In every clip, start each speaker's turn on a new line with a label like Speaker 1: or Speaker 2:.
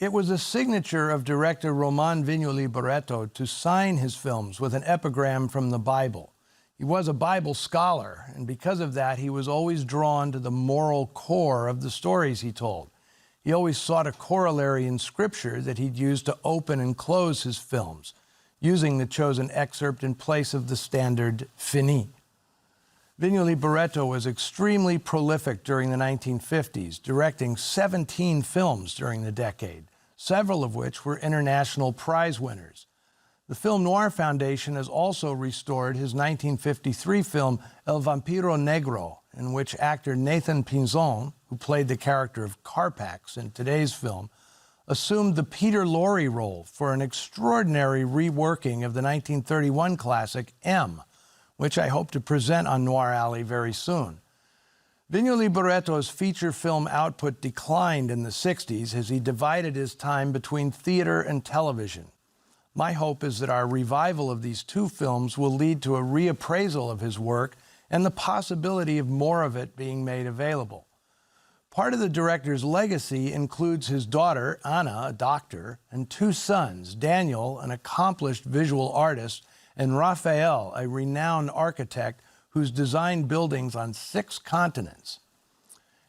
Speaker 1: It was a signature of director Roman Vignoli Barreto to sign his films with an epigram from the Bible. He was a Bible scholar, and because of that, he was always drawn to the moral core of the stories he told. He always sought a corollary in Scripture that he'd use to open and close his films, using the chosen excerpt in place of the standard fini. Vignoli Barreto was extremely prolific during the 1950s, directing 17 films during the decade, several of which were international prize winners. The Film Noir Foundation has also restored his 1953 film El Vampiro Negro, in which actor Nathan Pinzon, who played the character of Carpax in today's film, assumed the Peter Lorre role for an extraordinary reworking of the 1931 classic M, which I hope to present on Noir Alley very soon. Vignoli Barreto's feature film output declined in the 60s as he divided his time between theater and television. My hope is that our revival of these two films will lead to a reappraisal of his work and the possibility of more of it being made available. Part of the director's legacy includes his daughter, Anna, a doctor, and two sons, Daniel, an accomplished visual artist, and Raphael, a renowned architect who's designed buildings on 6 continents.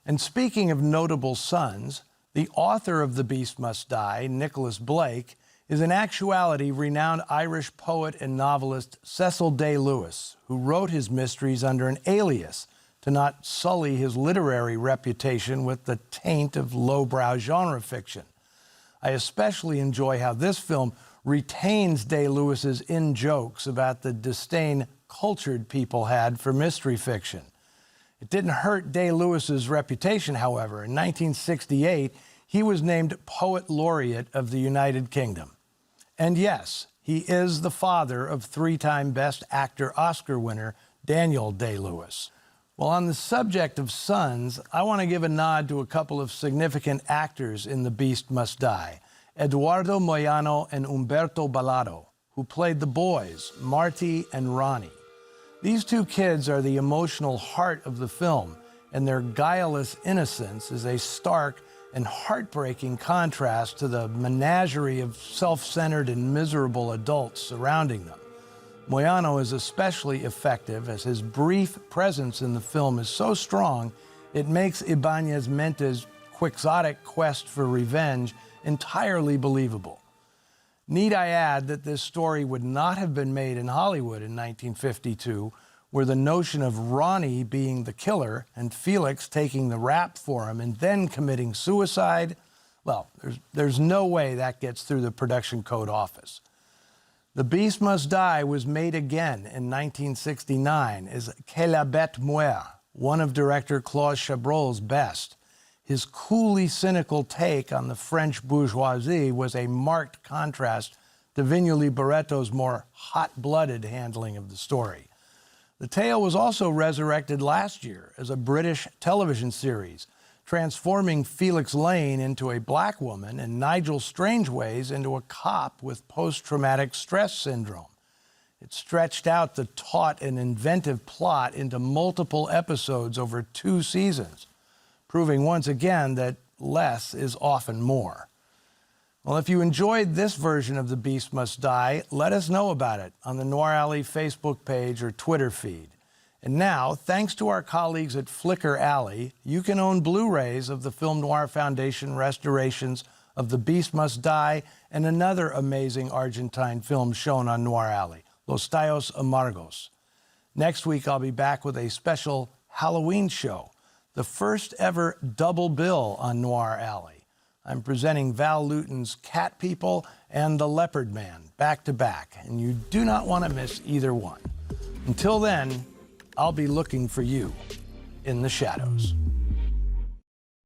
Speaker 1: And speaking of notable sons, the author of The Beast Must Die, Nicholas Blake, is in actuality renowned Irish poet and novelist Cecil Day Lewis, who wrote his mysteries under an alias to not sully his literary reputation with the taint of lowbrow genre fiction. I especially enjoy how this film retains Day-Lewis's in-jokes about the disdain cultured people had for mystery fiction. It didn't hurt Day-Lewis's reputation, however. In 1968, he was named Poet Laureate of the United Kingdom. And yes, he is the father of 3-time Best Actor Oscar winner Daniel Day-Lewis. Well, on the subject of sons, I want to give a nod to a couple of significant actors in The Beast Must Die, Eduardo Moyano and Umberto Ballado, who played the boys, Marty and Ronnie. These two kids are the emotional heart of the film, and their guileless innocence is a stark and heartbreaking contrast to the menagerie of self-centered and miserable adults surrounding them. Moyano is especially effective as his brief presence in the film is so strong it makes Ibáñez-Mente's quixotic quest for revenge entirely believable. Need I add that this story would not have been made in Hollywood in 1952, where the notion of Ronnie being the killer and Felix taking the rap for him and then committing suicide, well, there's no way that gets through the production code office. The Beast Must Die was made again in 1969 as Que la Bête Muere, one of director Claude Chabrol's best. His coolly cynical take on the French bourgeoisie was a marked contrast to Vignoli Barreto's more hot-blooded handling of the story. The tale was also resurrected last year as a British television series, transforming Felix Lane into a black woman and Nigel Strangeways into a cop with post-traumatic stress syndrome. It stretched out the taut and inventive plot into multiple episodes over 2 seasons, proving once again that less is often more. Well, if you enjoyed this version of The Beast Must Die, let us know about it on the Noir Alley Facebook page or Twitter feed. And now, thanks to our colleagues at Flickr Alley, you can own Blu-rays of the Film Noir Foundation restorations of The Beast Must Die and another amazing Argentine film shown on Noir Alley, Los Tallos Amargos. Next week, I'll be back with a special Halloween show, the first ever double bill on Noir Alley. I'm presenting Val Lewton's Cat People and The Leopard Man back to back, and you do not want to miss either one. Until then, I'll be looking for you in the shadows.